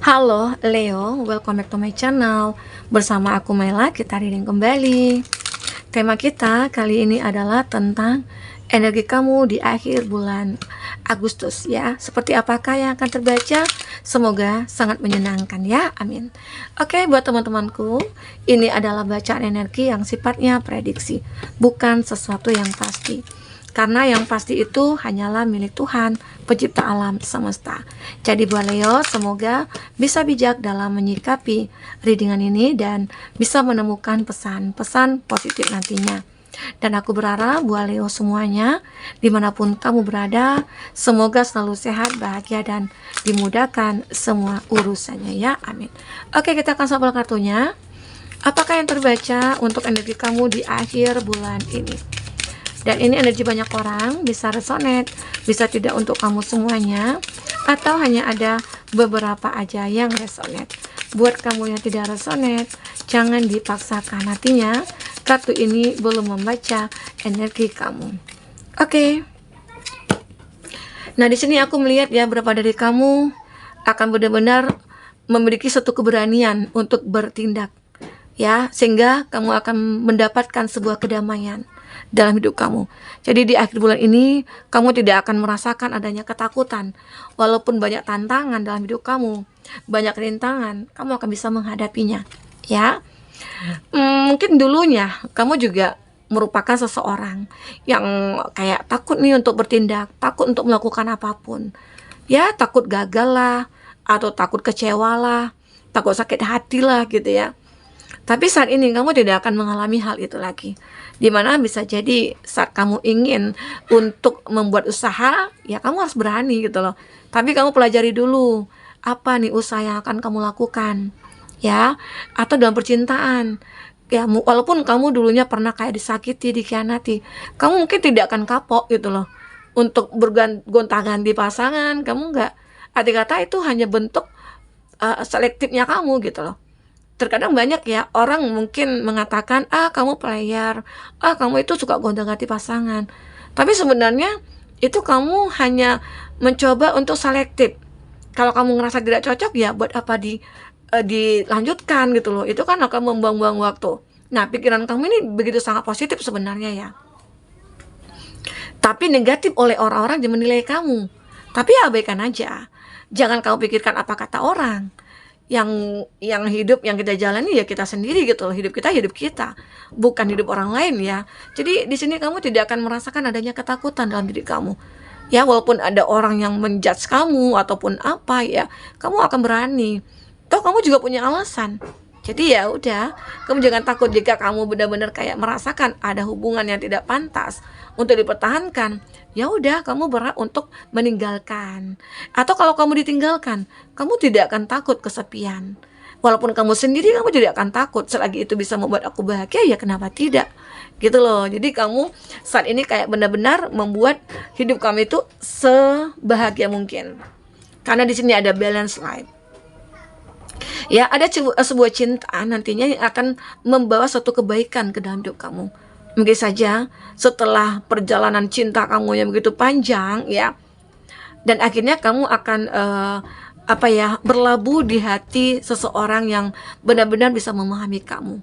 Halo Leo, welcome back to my channel. Bersama aku Mela, kita reading kembali. Tema kita kali ini adalah tentang energi kamu di akhir bulan Agustus ya. Seperti apakah yang akan terbaca? Semoga sangat menyenangkan ya, amin. Oke, buat teman-temanku, ini adalah bacaan energi yang sifatnya prediksi, bukan sesuatu yang pasti. Karena yang pasti itu hanyalah milik Tuhan, pencipta alam semesta. Jadi buat Leo, semoga bisa bijak dalam menyikapi readingan ini dan bisa menemukan pesan-pesan positif nantinya. Dan aku berharap buat Leo semuanya, dimanapun kamu berada, semoga selalu sehat, bahagia, dan dimudahkan semua urusannya ya, amin. Oke, kita akan shuffle kartunya. Apakah yang terbaca untuk energi kamu di akhir bulan ini? Dan ini energi banyak orang, bisa resonate, bisa tidak untuk kamu semuanya, atau hanya ada beberapa aja yang resonate. Buat kamu yang tidak resonate, jangan dipaksakan, hatinya kartu ini belum membaca energi kamu. Oke. Nah, di sini aku melihat ya, berapa dari kamu akan benar-benar memiliki suatu keberanian untuk bertindak ya, sehingga kamu akan mendapatkan sebuah kedamaian dalam hidup kamu. Jadi di akhir bulan ini kamu tidak akan merasakan adanya ketakutan. Walaupun banyak tantangan dalam hidup kamu, banyak rintangan, kamu akan bisa menghadapinya ya. Mungkin dulunya kamu juga merupakan seseorang yang kayak takut nih untuk bertindak, takut untuk melakukan apapun ya, takut gagal lah, atau takut kecewa lah, takut sakit hati lah gitu ya. Tapi saat ini kamu tidak akan mengalami hal itu lagi. Dimana bisa jadi saat kamu ingin untuk membuat usaha, ya kamu harus berani gitu loh. Tapi kamu pelajari dulu, apa nih usaha yang akan kamu lakukan ya. Atau dalam percintaan ya, walaupun kamu dulunya pernah kayak disakiti, dikhianati, kamu mungkin tidak akan kapok gitu loh untuk bergonta-ganti pasangan. Kamu nggak, arti kata itu hanya bentuk selektifnya kamu gitu loh. Terkadang banyak ya orang mungkin mengatakan, kamu player, kamu itu suka gonta-ganti pasangan. Tapi sebenarnya itu kamu hanya mencoba untuk selektif. Kalau kamu ngerasa tidak cocok, ya buat apa dilanjutkan gitu loh. Itu kan akan membuang-buang waktu. Nah, pikiran kamu ini begitu sangat positif sebenarnya ya. Tapi negatif oleh orang-orang yang menilai kamu. Tapi abaikan aja. Jangan kamu pikirkan apa kata orang. Yang hidup yang kita jalani ya kita sendiri gitu loh. Hidup kita, bukan hidup orang lain ya. Jadi di sini kamu tidak akan merasakan adanya ketakutan dalam diri kamu ya. Walaupun ada orang yang menjudge kamu ataupun apa ya, kamu akan berani. Toh kamu juga punya alasan. Jadi ya udah, kamu jangan takut jika kamu benar-benar kayak merasakan ada hubungan yang tidak pantas untuk dipertahankan. Ya udah, kamu berhak untuk meninggalkan. Atau kalau kamu ditinggalkan, kamu tidak akan takut kesepian. Walaupun kamu sendiri, kamu tidak akan takut. Selagi itu bisa membuat aku bahagia, ya kenapa tidak? Gitu loh. Jadi kamu saat ini kayak benar-benar membuat hidup kamu itu sebahagia mungkin. Karena di sini ada balance life. Ya, ada sebuah cinta nantinya yang akan membawa suatu kebaikan ke dalam hidup kamu. Mungkin saja setelah perjalanan cinta kamu yang begitu panjang ya, dan akhirnya kamu akan berlabuh di hati seseorang yang benar-benar bisa memahami kamu.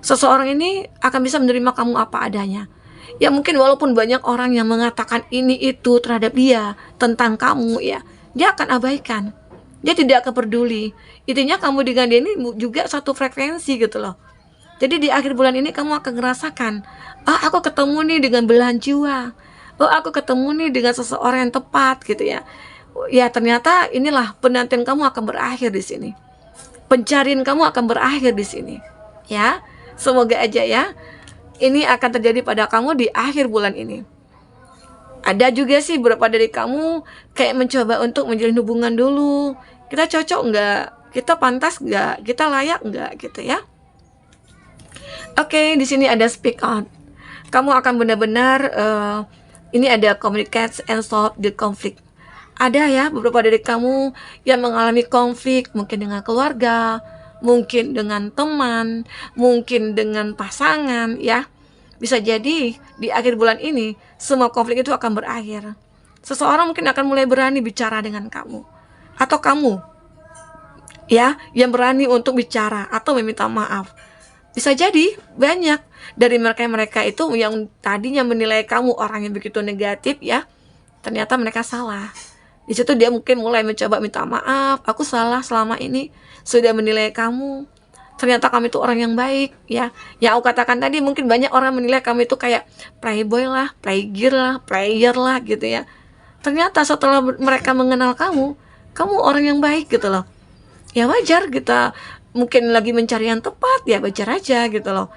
Seseorang ini akan bisa menerima kamu apa adanya. Ya mungkin walaupun banyak orang yang mengatakan ini itu terhadap dia, tentang kamu ya, dia akan abaikan. Dia tidak akan peduli. Intinya kamu dengan dia ini juga satu frekuensi gitu loh. Jadi di akhir bulan ini kamu akan ngerasakan, aku ketemu nih dengan belahan jiwa. Aku ketemu nih dengan seseorang yang tepat gitu ya. Ya ternyata inilah penantian kamu akan berakhir di sini. Pencarian kamu akan berakhir di sini. Ya, semoga aja ya ini akan terjadi pada kamu di akhir bulan ini. Ada juga sih beberapa dari kamu kayak mencoba untuk menjalin hubungan dulu. Kita cocok nggak? Kita pantas nggak? Kita layak nggak? Gitu ya. Oke, di sini ada speak out. Kamu akan benar-benar ini ada communicate and solve the conflict. Ada ya beberapa dari kamu yang mengalami konflik, mungkin dengan keluarga, mungkin dengan teman, mungkin dengan pasangan ya. Bisa jadi di akhir bulan ini semua konflik itu akan berakhir. Seseorang mungkin akan mulai berani bicara dengan kamu, atau kamu ya, yang berani untuk bicara atau meminta maaf. Bisa jadi banyak dari mereka-mereka itu yang tadinya menilai kamu orang yang begitu negatif ya, ternyata mereka salah. Di situ dia mungkin mulai mencoba minta maaf, aku salah selama ini sudah menilai kamu. Ternyata kamu itu orang yang baik ya. Yang aku katakan tadi, mungkin banyak orang menilai kamu itu kayak playboy lah, playgir lah, player lah gitu ya. Ternyata setelah mereka mengenal kamu orang yang baik gitu loh. Ya wajar kita mungkin lagi mencari yang tepat, ya wajar aja gitu loh.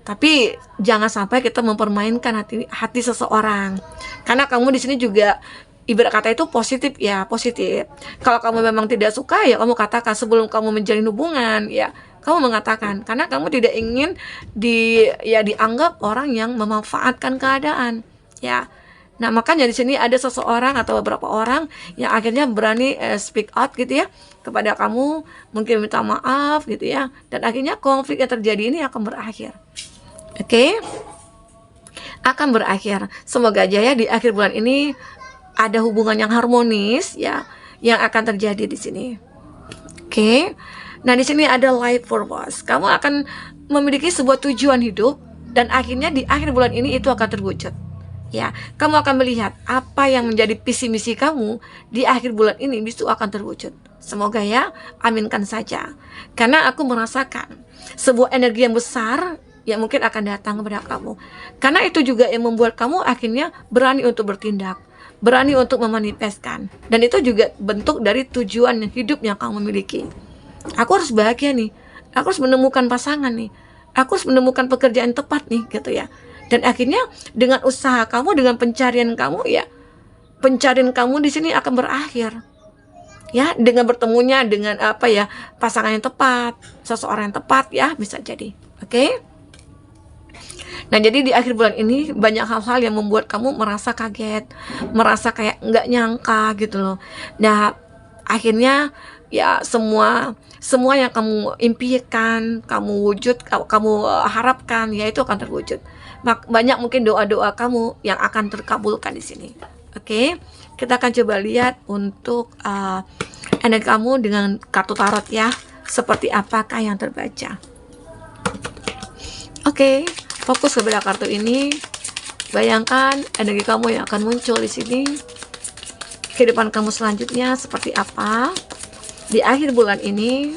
Tapi jangan sampai kita mempermainkan hati seseorang. Karena kamu di sini juga ibarat kata itu positif ya, positif. Kalau kamu memang tidak suka ya kamu katakan sebelum kamu menjalin hubungan ya. Kamu mengatakan karena kamu tidak ingin dianggap orang yang memanfaatkan keadaan ya. Nah, makanya di sini ada seseorang atau beberapa orang yang akhirnya berani speak out gitu ya kepada kamu, mungkin minta maaf gitu ya, dan akhirnya konflik yang terjadi ini akan berakhir. Oke? Akan berakhir. Semoga aja ya di akhir bulan ini ada hubungan yang harmonis ya yang akan terjadi di sini. Oke? Nah, di sini ada life purpose. Kamu akan memiliki sebuah tujuan hidup dan akhirnya di akhir bulan ini itu akan terwujud. Ya, kamu akan melihat apa yang menjadi visi misi kamu di akhir bulan ini itu akan terwujud. Semoga ya, aminkan saja. Karena aku merasakan sebuah energi yang besar yang mungkin akan datang kepada kamu. Karena itu juga yang membuat kamu akhirnya berani untuk bertindak, berani untuk memanifestkan. Dan itu juga bentuk dari tujuan hidup yang kamu miliki. Aku harus bahagia nih. Aku harus menemukan pasangan nih. Aku harus menemukan pekerjaan tepat nih, gitu ya. Dan akhirnya dengan usaha kamu, dengan pencarian kamu ya, pencarian kamu di sini akan berakhir. Ya, dengan bertemunya dengan pasangan yang tepat, seseorang yang tepat ya, bisa jadi. Oke? Nah, jadi di akhir bulan ini banyak hal-hal yang membuat kamu merasa kaget, merasa kayak nggak nyangka gitu loh. Nah, akhirnya ya semua yang kamu impikan, kamu harapkan ya itu akan terwujud. Banyak mungkin doa-doa kamu yang akan terkabulkan di sini. Oke, kita akan coba lihat untuk energi kamu dengan kartu tarot ya. Seperti apakah yang terbaca? Oke, fokus kepada kartu ini. Bayangkan energi kamu yang akan muncul di sini. Kehidupan kamu selanjutnya seperti apa di akhir bulan ini?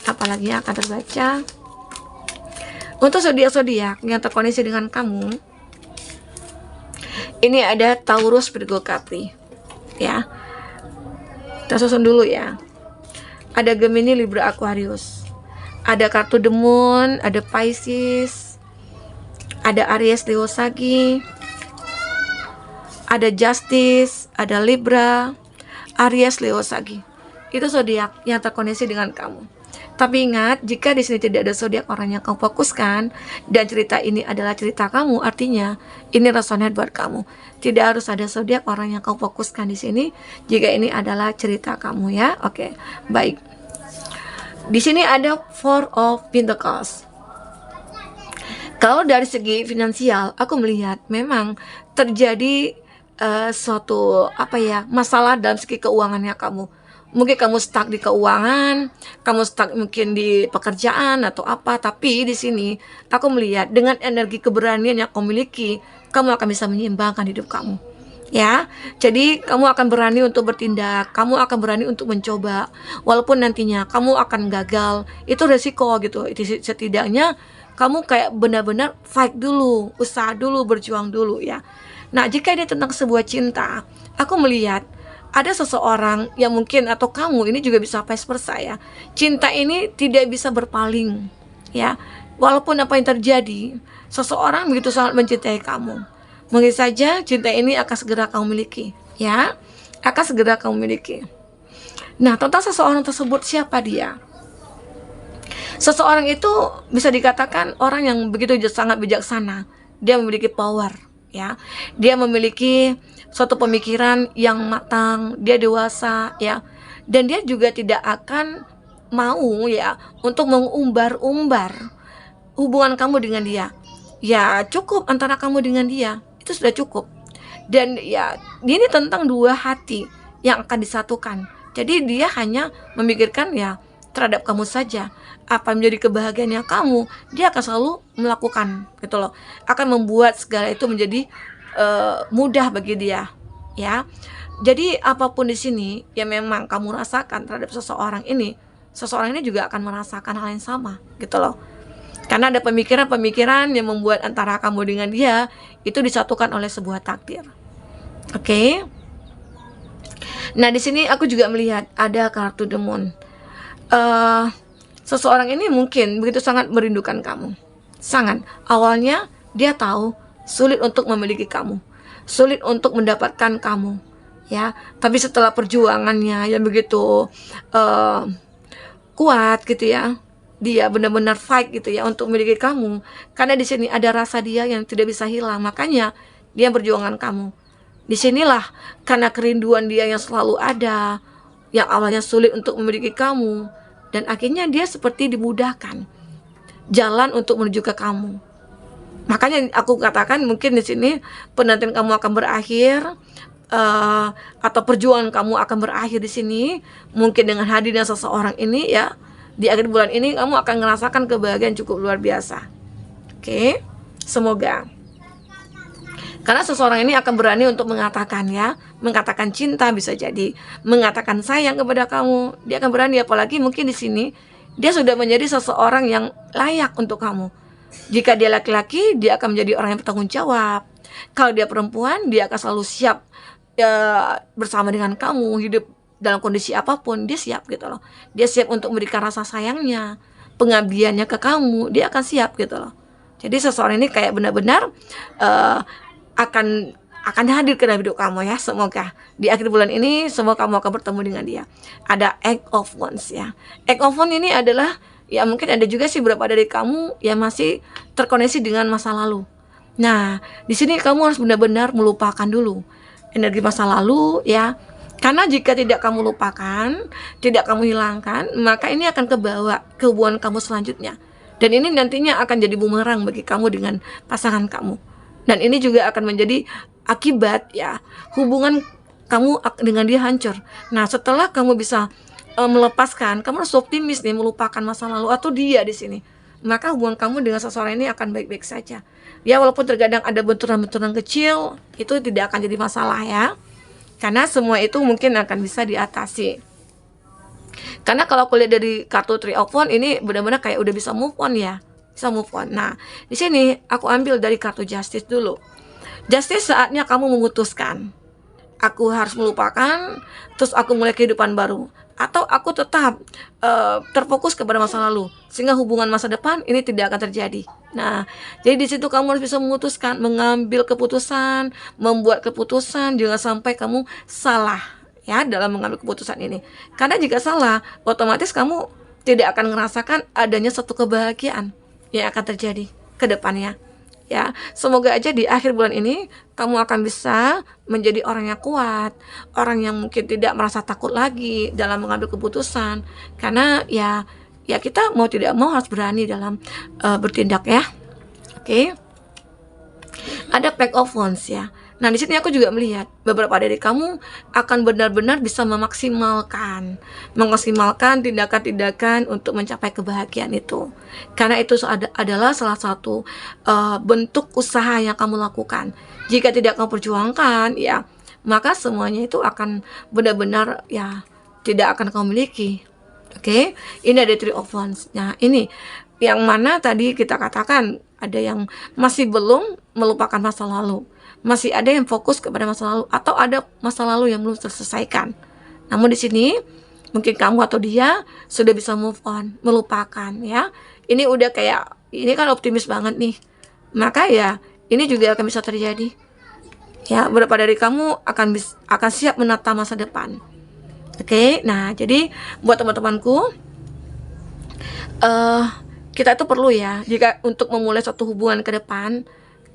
Apalagi yang akan terbaca? Untuk zodiak-zodiak yang terkoneksi dengan kamu, ini ada Taurus, Virgo, Capri. Ya, kita susun dulu ya. Ada Gemini, Libra, Aquarius. Ada kartu The Moon, ada Pisces, ada Aries, Leo, Sagi, ada Justice, ada Libra, Aries, Leo, Sagi. Itu zodiak yang terkoneksi dengan kamu. Tapi ingat, jika di sini tidak ada zodiak orang yang kamu fokuskan dan cerita ini adalah cerita kamu, artinya ini resonate buat kamu. Tidak harus ada zodiak orang yang kamu fokuskan di sini jika ini adalah cerita kamu ya. Oke, baik. Di sini ada Four of Pentacles. Kalau dari segi finansial, aku melihat memang terjadi suatu masalah dalam segi keuangannya kamu. Mungkin kamu stuck di keuangan, kamu stuck mungkin di pekerjaan atau apa, tapi di sini aku melihat dengan energi keberanian yang kamu miliki, kamu akan bisa menyeimbangkan hidup kamu. Ya, jadi kamu akan berani untuk bertindak, kamu akan berani untuk mencoba, walaupun nantinya kamu akan gagal, itu resiko gitu. Setidaknya kamu kayak benar-benar fight dulu, usaha dulu, berjuang dulu ya. Nah, jika ini tentang sebuah cinta, aku melihat ada seseorang yang mungkin atau kamu ini juga bisa vice versa ya. Cinta ini tidak bisa berpaling ya. Walaupun apa yang terjadi, seseorang begitu sangat mencintai kamu. Mungkin saja cinta ini akan segera kamu miliki ya. Akan segera kamu miliki. Nah, tentang seseorang tersebut, siapa dia? Seseorang itu bisa dikatakan orang yang begitu sangat bijaksana. Dia memiliki power ya. Dia memiliki suatu pemikiran yang matang, dia dewasa ya. Dan dia juga tidak akan mau ya untuk mengumbar-umbar hubungan kamu dengan dia. Ya, cukup antara kamu dengan dia. Itu sudah cukup. Dan ya, ini tentang dua hati yang akan disatukan. Jadi dia hanya memikirkan ya terhadap kamu saja. Apa yang menjadi kebahagiaannya kamu, dia akan selalu melakukan gitu loh. Akan membuat segala itu menjadi mudah bagi dia, ya. Jadi apapun di sini yang memang kamu rasakan terhadap seseorang ini juga akan merasakan hal yang sama gitu loh. Karena ada pemikiran-pemikiran yang membuat antara kamu dengan dia itu disatukan oleh sebuah takdir. Oke. Nah, di sini aku juga melihat ada kartu The Moon. Seseorang ini mungkin begitu sangat merindukan kamu. Sangat. Awalnya dia tahu sulit untuk memiliki kamu, sulit untuk mendapatkan kamu, ya. Tapi setelah perjuangannya yang begitu kuat gitu ya, dia benar-benar fight gitu ya untuk memiliki kamu. Karena di sini ada rasa dia yang tidak bisa hilang, makanya dia berjuangan kamu. Disinilah karena kerinduan dia yang selalu ada, yang awalnya sulit untuk memiliki kamu, dan akhirnya dia seperti dimudahkan jalan untuk menuju ke kamu. Makanya aku katakan mungkin di sini penantian kamu akan berakhir, atau perjuangan kamu akan berakhir di sini. Mungkin dengan hadirnya seseorang ini ya, di akhir bulan ini kamu akan merasakan kebahagiaan cukup luar biasa. Oke, semoga. Karena seseorang ini akan berani untuk mengatakan ya, mengatakan cinta, bisa jadi mengatakan sayang kepada kamu. Dia akan berani, apalagi mungkin di sini dia sudah menjadi seseorang yang layak untuk kamu. Jika dia laki-laki, dia akan menjadi orang yang bertanggung jawab. Kalau dia perempuan, dia akan selalu siap bersama dengan kamu, hidup dalam kondisi apapun, dia siap gitu loh. Dia siap untuk memberikan rasa sayangnya, pengabdiannya ke kamu, dia akan siap gitu loh. Jadi seseorang ini kayak benar-benar akan hadir ke dalam hidup kamu ya. Semoga di akhir bulan ini semua kamu akan bertemu dengan dia. Ada Eight of Wands ya. Eight of Wands ini adalah ya, mungkin ada juga sih beberapa dari kamu yang masih terkoneksi dengan masa lalu. Nah, di sini kamu harus benar-benar melupakan dulu energi masa lalu ya. Karena jika tidak kamu lupakan, tidak kamu hilangkan, maka ini akan kebawa ke hubungan kamu selanjutnya. Dan ini nantinya akan jadi bumerang bagi kamu dengan pasangan kamu. Dan ini juga akan menjadi akibat ya hubungan kamu dengan dia hancur. Nah, setelah kamu bisa melepaskan, kamu harus optimis nih, melupakan masa lalu atau dia di sini. Maka hubungan kamu dengan seseorang ini akan baik-baik saja. Ya, walaupun terkadang ada benturan-benturan kecil, itu tidak akan jadi masalah ya. Karena semua itu mungkin akan bisa diatasi. Karena kalau aku lihat dari kartu Three of Wands ini benar-benar kayak udah bisa move on ya. Bisa move on. Nah, di sini aku ambil dari kartu Justice dulu. Justice, saatnya kamu memutuskan. Aku harus melupakan, terus aku mulai kehidupan baru. Atau aku tetap terfokus kepada masa lalu, sehingga hubungan masa depan ini tidak akan terjadi. Nah, jadi di situ kamu harus bisa memutuskan, mengambil keputusan, membuat keputusan. Jangan sampai kamu salah ya dalam mengambil keputusan ini. Karena jika salah, otomatis kamu tidak akan merasakan adanya satu kebahagiaan yang akan terjadi ke depannya. Ya, semoga aja di akhir bulan ini kamu akan bisa menjadi orang yang kuat, orang yang mungkin tidak merasa takut lagi dalam mengambil keputusan. Karena ya kita mau tidak mau harus berani dalam bertindak ya. Oke. Ada Pack of Wands ya. Nah, di sini aku juga melihat beberapa dari kamu akan benar-benar bisa memaksimalkan tindakan-tindakan untuk mencapai kebahagiaan itu. Karena itu adalah salah satu bentuk usaha yang kamu lakukan. Jika tidak kamu perjuangkan, ya, maka semuanya itu akan benar-benar ya tidak akan kamu miliki. Oke, ini ada Three of Wands. Nah, ini yang mana tadi kita katakan ada yang masih belum melupakan masa lalu, masih ada yang fokus kepada masa lalu, atau ada masa lalu yang belum terselesaikan. Namun di sini mungkin kamu atau dia sudah bisa move on, melupakan ya. Ini udah kayak, ini kan optimis banget nih. Maka ya ini juga akan bisa terjadi. Ya, beberapa dari kamu akan siap menata masa depan. Oke, nah jadi buat teman-temanku, kita itu perlu ya, jika untuk memulai suatu hubungan ke depan,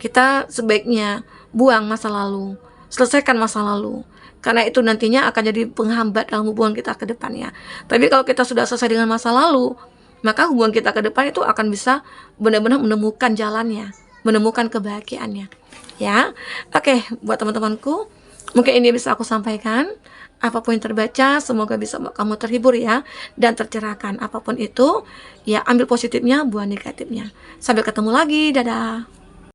kita sebaiknya buang masa lalu, selesaikan masa lalu. Karena itu nantinya akan jadi penghambat dalam hubungan kita ke depannya. Tapi kalau kita sudah selesai dengan masa lalu, maka hubungan kita ke depan itu akan bisa benar-benar menemukan jalannya, menemukan kebahagiaannya. Ya, oke, buat teman-temanku, mungkin ini bisa aku sampaikan. apapun yang terbaca, semoga bisa membuat kamu terhibur ya, dan tercerahkan. Apapun itu, ya ambil positifnya, buang negatifnya. Sampai ketemu lagi, dadah.